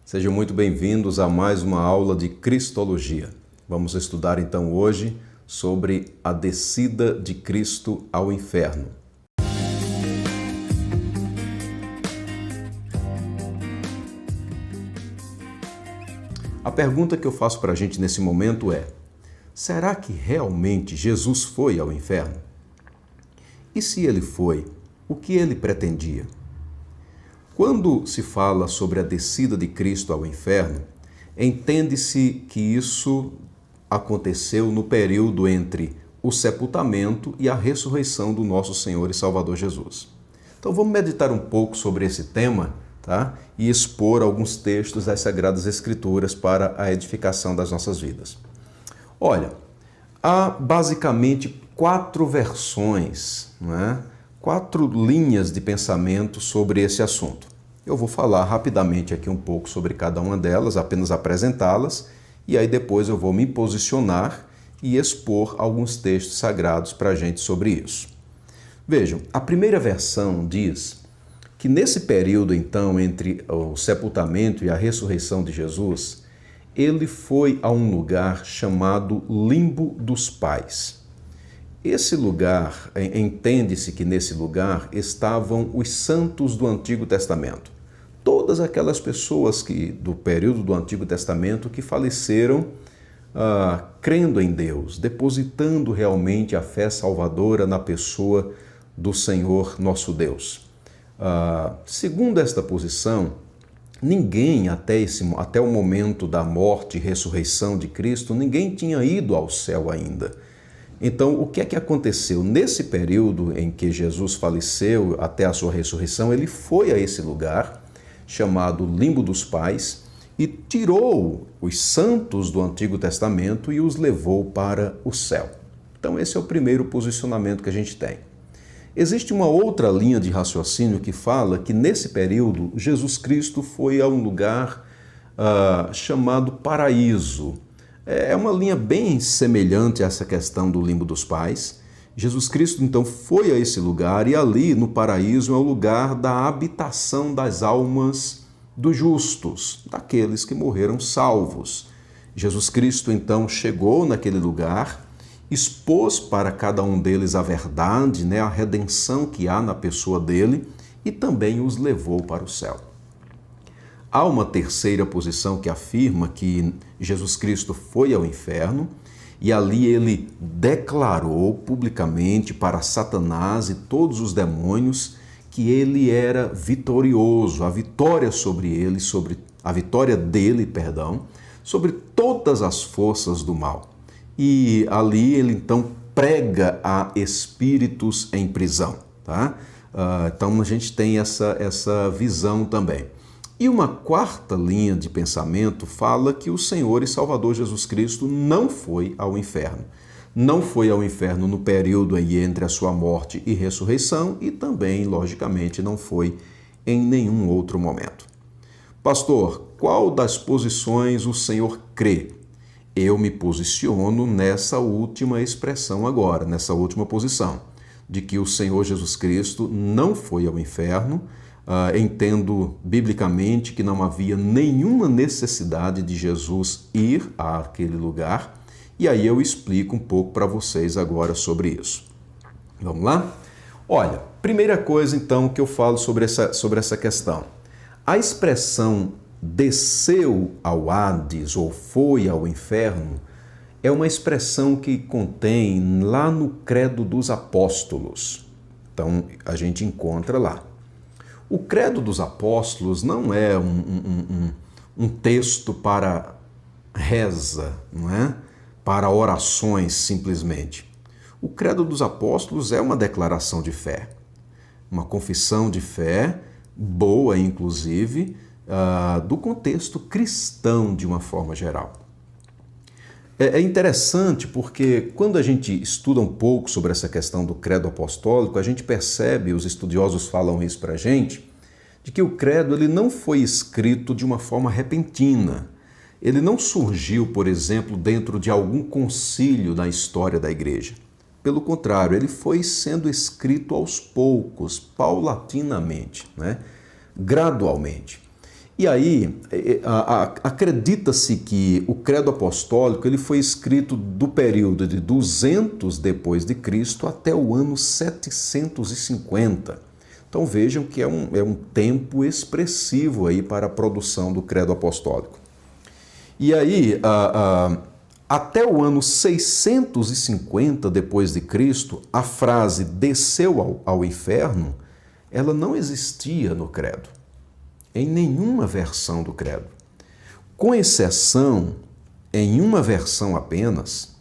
Sejam muito bem-vindos a mais uma aula de Cristologia. Vamos estudar então hoje sobre a descida de Cristo ao inferno. A pergunta que eu faço para a gente nesse momento é: será que realmente Jesus foi ao inferno? E se ele foi, o que ele pretendia? Quando se fala sobre a descida de Cristo ao inferno, entende-se que isso aconteceu no período entre o sepultamento e a ressurreição do nosso Senhor e Salvador Jesus. Então vamos meditar um pouco sobre esse tema, tá? E expor alguns textos das Sagradas Escrituras para a edificação das nossas vidas. Olha, há basicamente 4 versões, né? 4 linhas de pensamento sobre esse assunto. Eu vou falar rapidamente aqui um pouco sobre cada uma delas, apenas apresentá-las, e aí depois eu vou me posicionar e expor alguns textos sagrados para a gente sobre isso. Vejam, a primeira versão diz que nesse período, então, entre o sepultamento e a ressurreição de Jesus, ele foi a um lugar chamado Limbo dos Pais. Esse lugar, entende-se que nesse lugar estavam os santos do Antigo Testamento. Todas aquelas pessoas do período do Antigo Testamento que faleceram crendo em Deus, depositando realmente a fé salvadora na pessoa do Senhor nosso Deus. Segundo esta posição, ninguém até o momento da morte e ressurreição de Cristo, ninguém tinha ido ao céu ainda. Então, o que é que aconteceu? Nesse período em que Jesus faleceu até a sua ressurreição, ele foi a esse lugar chamado Limbo dos Pais e tirou os santos do Antigo Testamento e os levou para o céu. Então, esse é o primeiro posicionamento que a gente tem. Existe uma outra linha de raciocínio que fala que nesse período Jesus Cristo foi a um lugar chamado paraíso. É uma linha bem semelhante a essa questão do Limbo dos Pais. Jesus Cristo, então, foi a esse lugar e ali no paraíso é o lugar da habitação das almas dos justos, daqueles que morreram salvos. Jesus Cristo, então, chegou naquele lugar, expôs para cada um deles a verdade, a redenção que há na pessoa dele e também os levou para o céu. Há uma terceira posição que afirma que Jesus Cristo foi ao inferno e ali ele declarou publicamente para Satanás e todos os demônios que ele era vitorioso, a vitória dele, sobre todas as forças do mal. E ali ele então prega a espíritos em prisão, tá? Então a gente tem essa visão também. E uma quarta linha de pensamento fala que o Senhor e Salvador Jesus Cristo não foi ao inferno. Não foi ao inferno no período aí entre a sua morte e ressurreição e também, logicamente, não foi em nenhum outro momento. Pastor, qual das posições o Senhor crê? Eu me posiciono nessa última expressão agora, nessa última posição, de que o Senhor Jesus Cristo não foi ao inferno. Entendo biblicamente que não havia nenhuma necessidade de Jesus ir àquele lugar, e aí eu explico um pouco para vocês agora sobre isso. Vamos lá? Olha, primeira coisa então que eu falo sobre essa questão. A expressão desceu ao Hades ou foi ao inferno é uma expressão que contém lá no Credo dos Apóstolos. Então a gente encontra lá. O Credo dos Apóstolos não é um texto para reza, não é? Para orações simplesmente. O Credo dos Apóstolos é uma declaração de fé, uma confissão de fé, boa inclusive, do contexto cristão de uma forma geral. É interessante porque quando a gente estuda um pouco sobre essa questão do credo apostólico, a gente percebe, os estudiosos falam isso para a gente, de que o credo ele não foi escrito de uma forma repentina. Ele não surgiu, por exemplo, dentro de algum concílio na história da igreja. Pelo contrário, ele foi sendo escrito aos poucos, paulatinamente, gradualmente. E aí, acredita-se que o credo apostólico ele foi escrito do período de 200 depois de Cristo até o ano 750. Então vejam que é um tempo expressivo aí para a produção do credo apostólico. E aí, até o ano 650 depois de Cristo, a frase desceu ao inferno, ela não existia no credo, em nenhuma versão do credo. Com exceção, em uma versão apenas,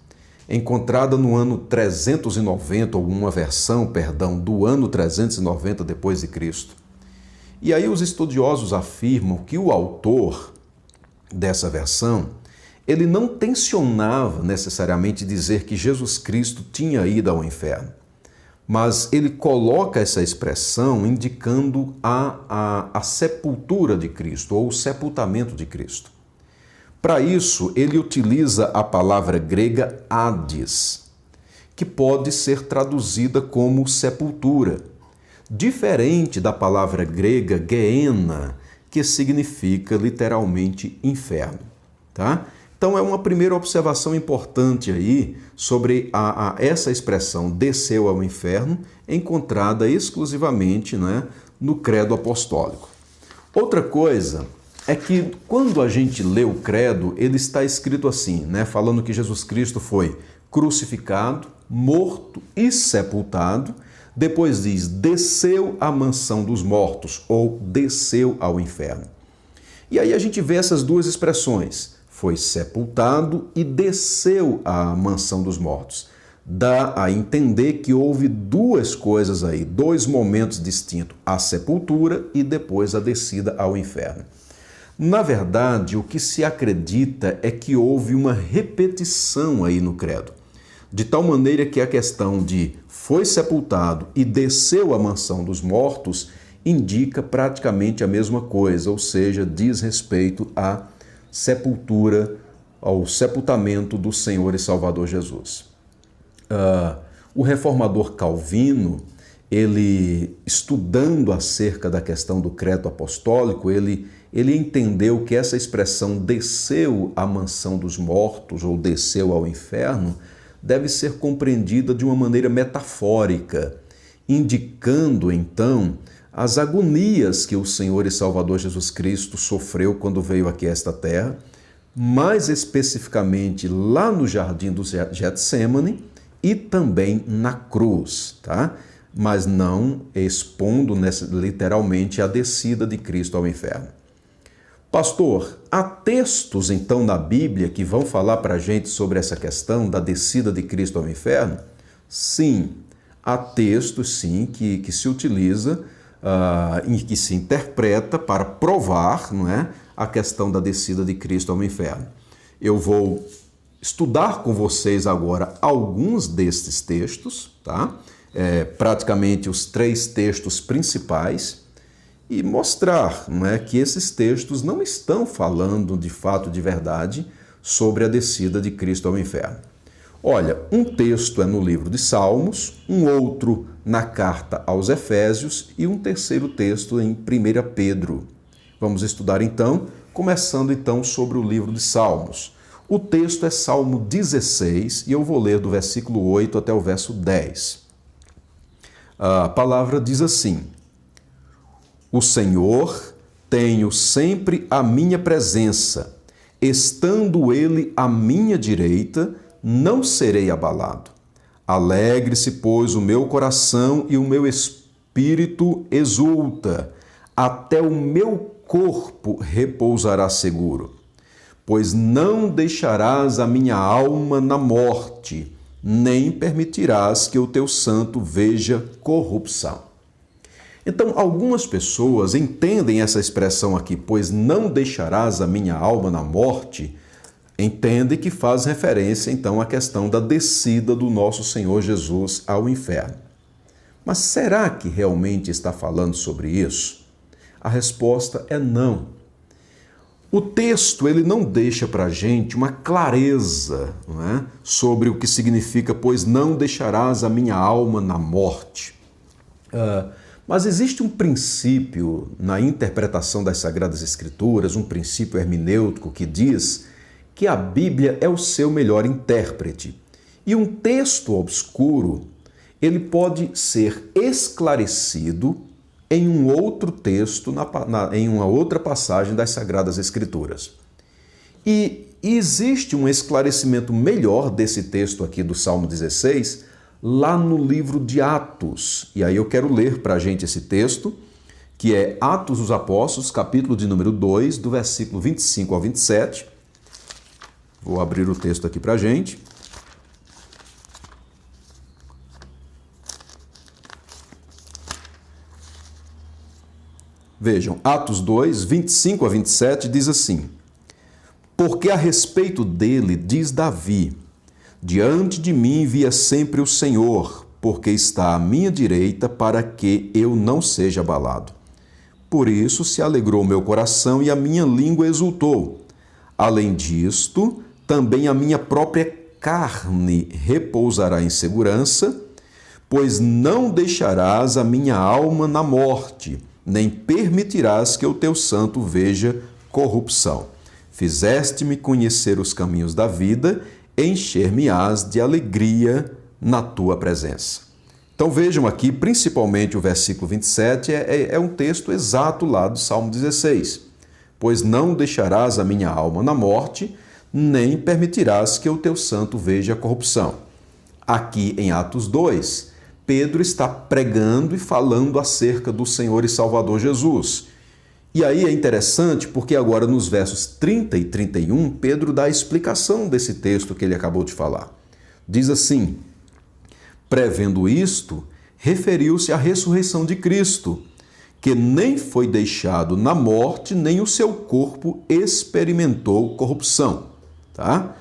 encontrada no ano 390, ou uma versão, perdão, do ano 390 depois de Cristo. E aí os estudiosos afirmam que o autor dessa versão, ele não tensionava necessariamente dizer que Jesus Cristo tinha ido ao inferno, mas ele coloca essa expressão indicando a sepultura de Cristo, ou o sepultamento de Cristo. Para isso, ele utiliza a palavra grega Hades, que pode ser traduzida como sepultura, diferente da palavra grega Gehenna, que significa literalmente inferno. Tá? Então é uma primeira observação importante aí sobre essa expressão desceu ao inferno, encontrada exclusivamente, né, no credo apostólico. Outra coisa é que quando a gente lê o credo, ele está escrito assim, né, falando que Jesus Cristo foi crucificado, morto e sepultado. Depois diz, desceu à mansão dos mortos, ou desceu ao inferno. E aí a gente vê essas duas expressões, foi sepultado e desceu à mansão dos mortos. Dá a entender que houve duas coisas aí, dois momentos distintos, a sepultura e depois a descida ao inferno. Na verdade, o que se acredita é que houve uma repetição aí no credo, de tal maneira que a questão de foi sepultado e desceu à mansão dos mortos indica praticamente a mesma coisa, ou seja, diz respeito à sepultura, ao sepultamento do Senhor e Salvador Jesus. O reformador Calvino, ele estudando acerca da questão do credo apostólico, ele entendeu que essa expressão desceu à mansão dos mortos ou desceu ao inferno deve ser compreendida de uma maneira metafórica, indicando então as agonias que o Senhor e Salvador Jesus Cristo sofreu quando veio aqui a esta terra, mais especificamente lá no jardim do Getsêmani e também na cruz, tá? Mas não expondo literalmente a descida de Cristo ao inferno. Pastor, há textos então na Bíblia que vão falar para a gente sobre essa questão da descida de Cristo ao inferno? Sim, há textos sim que se utiliza e que se interpreta para provar, não é, a questão da descida de Cristo ao inferno. Eu vou estudar com vocês agora alguns destes textos, tá? Praticamente os 3 textos principais, e mostrar, não é, que esses textos não estão falando de fato, de verdade, sobre a descida de Cristo ao inferno. Olha, um texto é no livro de Salmos, um outro na carta aos Efésios e um terceiro texto em 1 Pedro. Vamos estudar então, começando então sobre o livro de Salmos. O texto é Salmo 16 e eu vou ler do versículo 8 até o verso 10. A palavra diz assim: O Senhor tenho sempre a minha presença, estando Ele à minha direita, não serei abalado. Alegre-se, pois, o meu coração e o meu espírito exulta, até o meu corpo repousará seguro. Pois não deixarás a minha alma na morte, nem permitirás que o teu santo veja corrupção. Então, algumas pessoas entendem essa expressão aqui, pois não deixarás a minha alma na morte, entendem que faz referência, então, à questão da descida do nosso Senhor Jesus ao inferno. Mas será que realmente está falando sobre isso? A resposta é não. O texto ele não deixa para a gente uma clareza, não é, sobre o que significa, pois não deixarás a minha alma na morte. Mas existe um princípio na interpretação das Sagradas Escrituras, um princípio hermenêutico que diz que a Bíblia é o seu melhor intérprete. E um texto obscuro, ele pode ser esclarecido em um outro texto, em uma outra passagem das Sagradas Escrituras. E existe um esclarecimento melhor desse texto aqui do Salmo 16, lá no livro de Atos. E aí eu quero ler para a gente esse texto, que é Atos dos Apóstolos, capítulo de número 2, do versículo 25 ao 27. Vou abrir o texto aqui para a gente. Vejam, Atos 2, 25 a 27 diz assim: Porque a respeito dele, diz Davi, diante de mim via sempre o Senhor, porque está à minha direita para que eu não seja abalado. Por isso se alegrou meu coração e a minha língua exultou. Além disto, também a minha própria carne repousará em segurança, pois não deixarás a minha alma na morte, nem permitirás que o teu santo veja corrupção. Fizeste-me conhecer os caminhos da vida, encher-me-ás de alegria na tua presença. Então vejam aqui, principalmente o versículo 27, é um texto exato lá do Salmo 16. Pois não deixarás a minha alma na morte, nem permitirás que o teu santo veja corrupção. Aqui em Atos 2, Pedro está pregando e falando acerca do Senhor e Salvador Jesus. E aí é interessante porque agora nos versos 30 e 31, Pedro dá a explicação desse texto que ele acabou de falar. Diz assim: prevendo isto, referiu-se à ressurreição de Cristo, que nem foi deixado na morte, nem o seu corpo experimentou corrupção. Tá?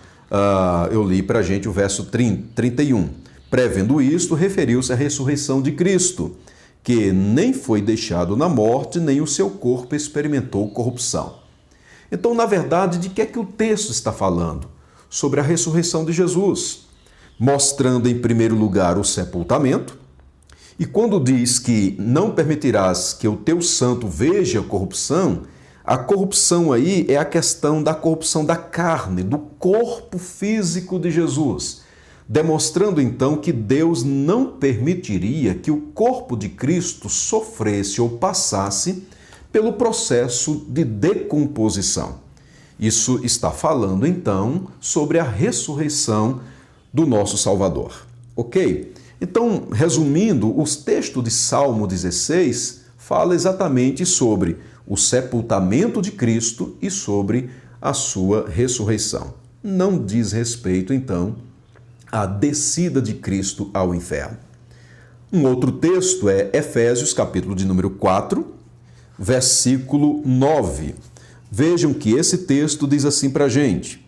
Eu li para a gente o verso 31. Prevendo isto, referiu-se à ressurreição de Cristo, que nem foi deixado na morte, nem o seu corpo experimentou corrupção. Então, na verdade, de que é que o texto está falando? Sobre a ressurreição de Jesus, mostrando em primeiro lugar o sepultamento, e quando diz que não permitirás que o teu santo veja corrupção, a corrupção aí é a questão da corrupção da carne, do corpo físico de Jesus, demonstrando então que Deus não permitiria que o corpo de Cristo sofresse ou passasse pelo processo de decomposição. Isso está falando então sobre a ressurreição do nosso Salvador. Ok? Então, resumindo, os textos de Salmo 16 falam exatamente sobre o sepultamento de Cristo e sobre a sua ressurreição. Não diz respeito, então, à descida de Cristo ao inferno. Um outro texto é Efésios, capítulo de número 4, versículo 9. Vejam que esse texto diz assim para a gente: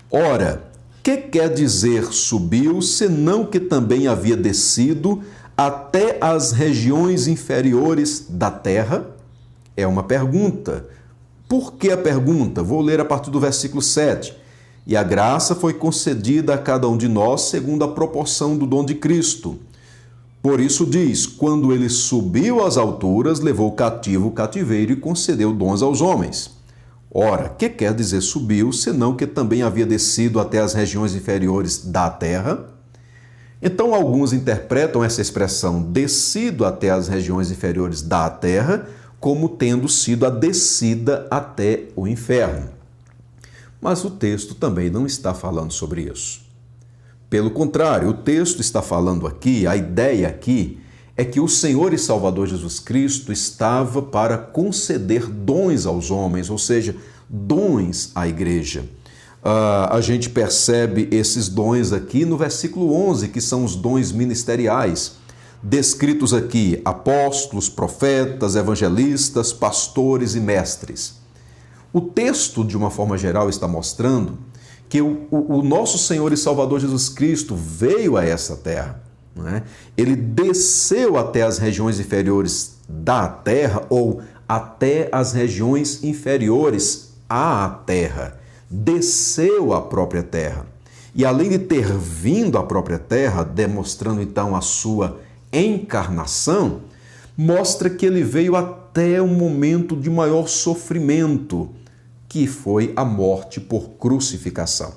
Ora, que quer dizer subiu, senão que também havia descido até as regiões inferiores da terra? É uma pergunta. Por que a pergunta? Vou ler a partir do versículo 7. E a graça foi concedida a cada um de nós segundo a proporção do dom de Cristo. Por isso diz, quando ele subiu às alturas, levou cativo o cativeiro e concedeu dons aos homens. Ora, que quer dizer subiu, senão que também havia descido até as regiões inferiores da terra? Então, alguns interpretam essa expressão descido até as regiões inferiores da terra como tendo sido a descida até o inferno. Mas o texto também não está falando sobre isso. Pelo contrário, o texto está falando aqui, a ideia aqui é que o Senhor e Salvador Jesus Cristo estava para conceder dons aos homens, ou seja, dons à igreja. A gente percebe esses dons aqui no versículo 11, que são os dons ministeriais, descritos aqui: apóstolos, profetas, evangelistas, pastores e mestres. O texto, de uma forma geral, está mostrando que o nosso Senhor e Salvador Jesus Cristo veio a essa terra. Não é? Ele desceu até as regiões inferiores da terra ou até as regiões inferiores à terra. Desceu à própria terra. E além de ter vindo à própria terra, demonstrando então a sua encarnação, mostra que ele veio até um momento de maior sofrimento, que foi a morte por crucificação.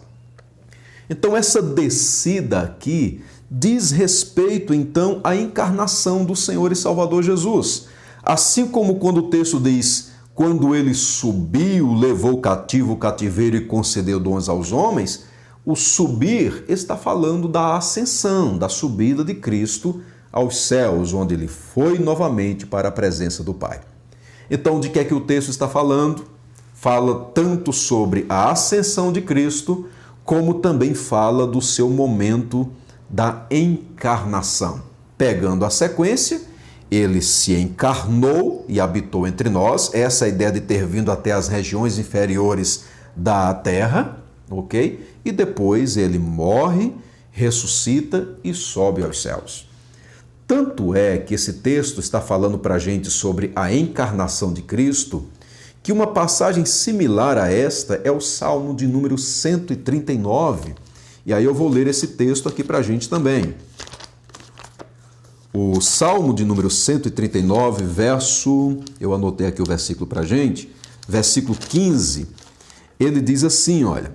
Então, essa descida aqui diz respeito, então, à encarnação do Senhor e Salvador Jesus. Assim como quando o texto diz, quando ele subiu, levou cativo o cativeiro e concedeu dons aos homens, o subir está falando da ascensão, da subida de Cristo aos céus, onde ele foi novamente para a presença do Pai. Então, de que é que o texto está falando? Fala tanto sobre a ascensão de Cristo, como também fala do seu momento da encarnação. Pegando a sequência, ele se encarnou e habitou entre nós, essa é a ideia de ter vindo até as regiões inferiores da terra, ok? E depois ele morre, ressuscita e sobe aos céus. Tanto é que esse texto está falando para a gente sobre a encarnação de Cristo, que uma passagem similar a esta é o Salmo de número 139. E aí eu vou ler esse texto aqui para a gente também. O Salmo de número 139, eu anotei aqui o versículo para a gente, versículo 15, ele diz assim, olha,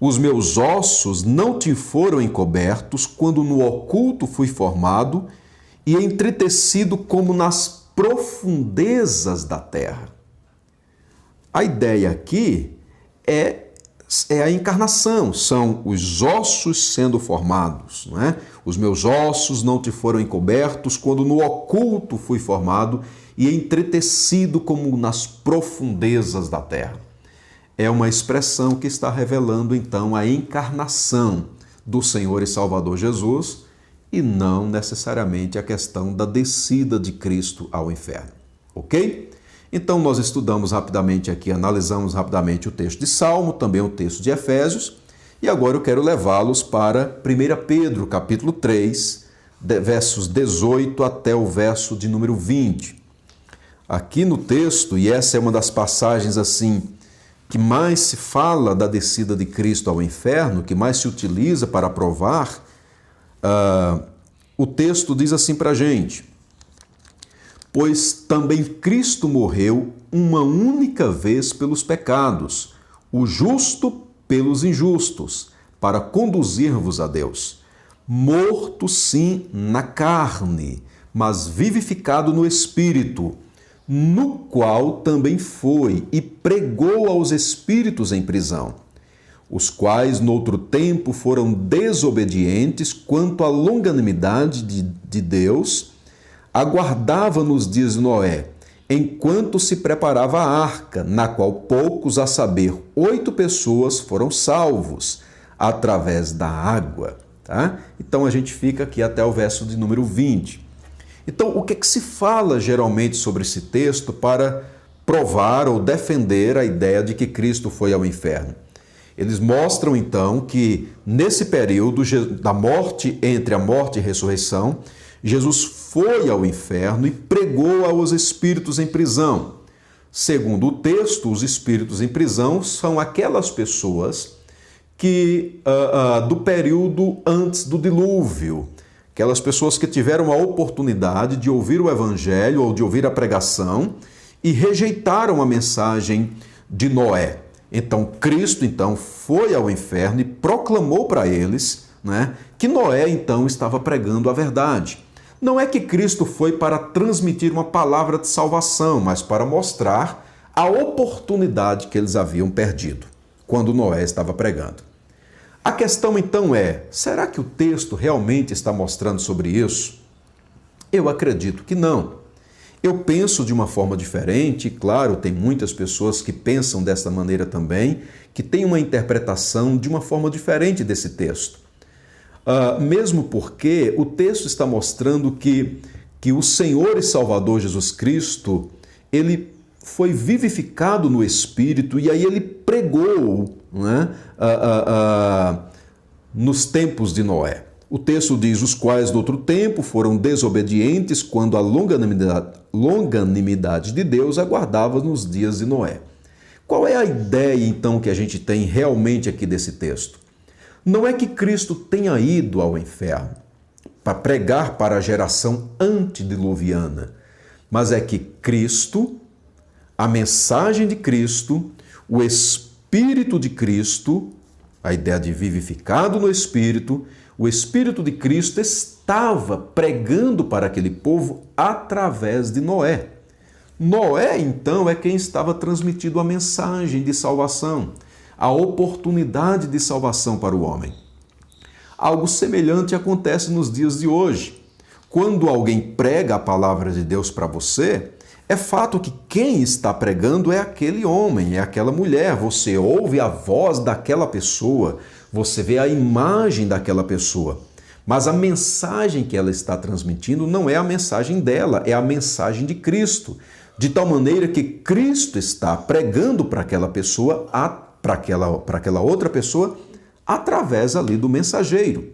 os meus ossos não te foram encobertos quando no oculto fui formado e entretecido como nas profundezas da terra. A ideia aqui é a encarnação, são os ossos sendo formados, não é? Os meus ossos não te foram encobertos quando no oculto fui formado e entretecido como nas profundezas da terra. É uma expressão que está revelando então a encarnação do Senhor e Salvador Jesus e não necessariamente a questão da descida de Cristo ao inferno, ok? Então, nós estudamos rapidamente aqui, analisamos rapidamente o texto de Salmo, também o texto de Efésios, e agora eu quero levá-los para 1 Pedro, capítulo 3, versos 18 até o verso de número 20. Aqui no texto, e essa é uma das passagens assim que mais se fala da descida de Cristo ao inferno, que mais se utiliza para provar, o texto diz assim para a gente: pois também Cristo morreu uma única vez pelos pecados, o justo pelos injustos, para conduzir-vos a Deus. Morto sim na carne, mas vivificado no Espírito, no qual também foi e pregou aos espíritos em prisão, os quais noutro tempo foram desobedientes quanto à longanimidade de Deus, aguardava nos dias de Noé, enquanto se preparava a arca, na qual poucos, a saber, 8 pessoas, foram salvos através da água. Tá? Então a gente fica aqui até o verso de número 20. Então, o que se fala geralmente sobre esse texto para provar ou defender a ideia de que Cristo foi ao inferno? Eles mostram então que nesse período da morte, entre a morte e a ressurreição, Jesus foi ao inferno e pregou aos espíritos em prisão. Segundo o texto, os espíritos em prisão são aquelas pessoas que do período antes do dilúvio, aquelas pessoas que tiveram a oportunidade de ouvir o evangelho ou de ouvir a pregação e rejeitaram a mensagem de Noé. Então, Cristo foi ao inferno e proclamou para eles, né, que Noé então estava pregando a verdade. Não é que Cristo foi para transmitir uma palavra de salvação, mas para mostrar a oportunidade que eles haviam perdido quando Noé estava pregando. A questão então é, será que o texto realmente está mostrando sobre isso? Eu acredito que não. Eu penso de uma forma diferente, claro, tem muitas pessoas que pensam dessa maneira também, que têm uma interpretação de uma forma diferente desse texto. Mesmo porque o texto está mostrando que o Senhor e Salvador Jesus Cristo, ele foi vivificado no Espírito e aí ele pregou, né, nos tempos de Noé. O texto diz, os quais do outro tempo foram desobedientes quando a longanimidade de Deus aguardava nos dias de Noé. Qual é a ideia então que a gente tem realmente aqui desse texto? Não é que Cristo tenha ido ao inferno. para pregar para a geração antediluviana, mas é que Cristo, a mensagem de Cristo, o Espírito de Cristo, a ideia de vivificado no Espírito, o Espírito de Cristo estava pregando para aquele povo através de Noé. Noé, então, é quem estava transmitindo a mensagem de salvação, a oportunidade de salvação para o homem. Algo semelhante acontece nos dias de hoje. Quando alguém prega a palavra de Deus para você, é fato que quem está pregando é aquele homem, é aquela mulher. Você ouve a voz daquela pessoa, você vê a imagem daquela pessoa. Mas a mensagem que ela está transmitindo não é a mensagem dela, é a mensagem de Cristo. De tal maneira que Cristo está pregando para aquela pessoa, para aquela outra pessoa, através ali do mensageiro.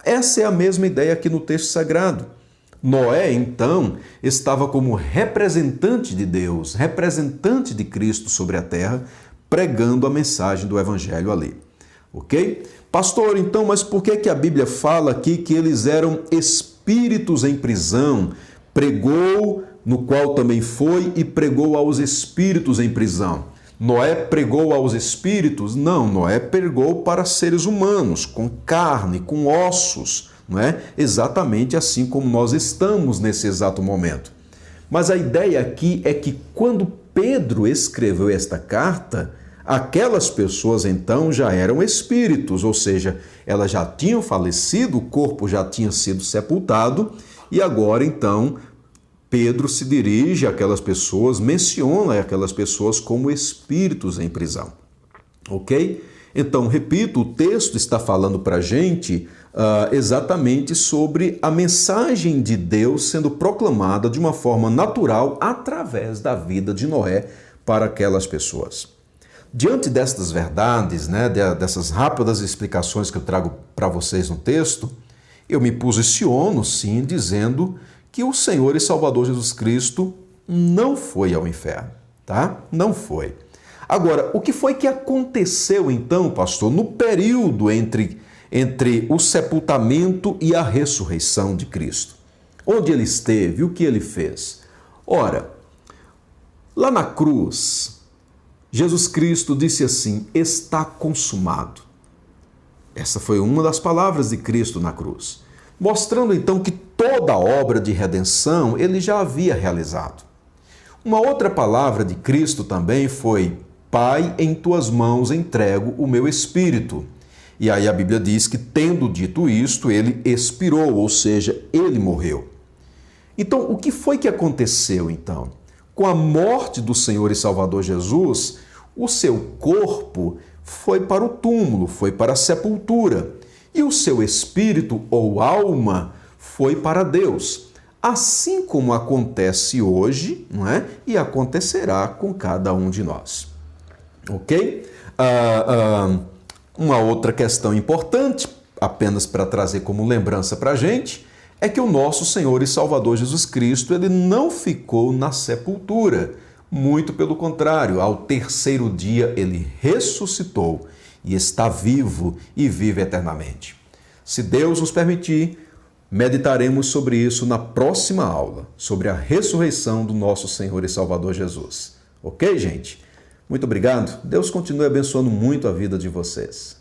Essa é a mesma ideia aqui no texto sagrado. Noé, então, estava como representante de Deus, representante de Cristo sobre a terra, pregando a mensagem do Evangelho ali. Ok? Pastor, então, mas por que a Bíblia fala aqui que eles eram espíritos em prisão? Pregou, no qual também foi, e pregou aos espíritos em prisão. Noé pregou aos espíritos? Não, Noé pregou para seres humanos, com carne, com ossos, não é? Exatamente assim como nós estamos nesse exato momento. Mas a ideia aqui é que quando Pedro escreveu esta carta, aquelas pessoas então já eram espíritos, ou seja, elas já tinham falecido, o corpo já tinha sido sepultado, e agora então Pedro se dirige àquelas pessoas, menciona aquelas pessoas como espíritos em prisão. Ok? Então, repito, o texto está falando para a gente exatamente sobre a mensagem de Deus sendo proclamada de uma forma natural através da vida de Noé para aquelas pessoas. Diante destas verdades, né, dessas rápidas explicações que eu trago para vocês no texto, eu me posiciono, sim, dizendo que o Senhor e Salvador Jesus Cristo não foi ao inferno, tá? Não foi. Agora, o que foi que aconteceu então, pastor, no período entre o sepultamento e a ressurreição de Cristo? Onde ele esteve, o que ele fez? Ora, lá na cruz, Jesus Cristo disse assim: está consumado. Essa foi uma das palavras de Cristo na cruz, mostrando então que toda a obra de redenção ele já havia realizado. Uma outra palavra de Cristo também foi: Pai, em tuas mãos entrego o meu espírito. E aí a Bíblia diz que, tendo dito isto, ele expirou, ou seja, ele morreu. Então, o que foi que aconteceu então? Com a morte do Senhor e Salvador Jesus, o seu corpo foi para o túmulo, foi para a sepultura, e o seu espírito ou alma foi para Deus. Assim como acontece hoje, não é? E acontecerá com cada um de nós. Ok? Uma outra questão importante, apenas para trazer como lembrança para a gente, é que o nosso Senhor e Salvador Jesus Cristo, ele não ficou na sepultura. Muito pelo contrário, ao terceiro dia ele ressuscitou e está vivo e vive eternamente. Se Deus nos permitir, meditaremos sobre isso na próxima aula, sobre a ressurreição do nosso Senhor e Salvador Jesus. Ok, gente? Muito obrigado. Deus continue abençoando muito a vida de vocês.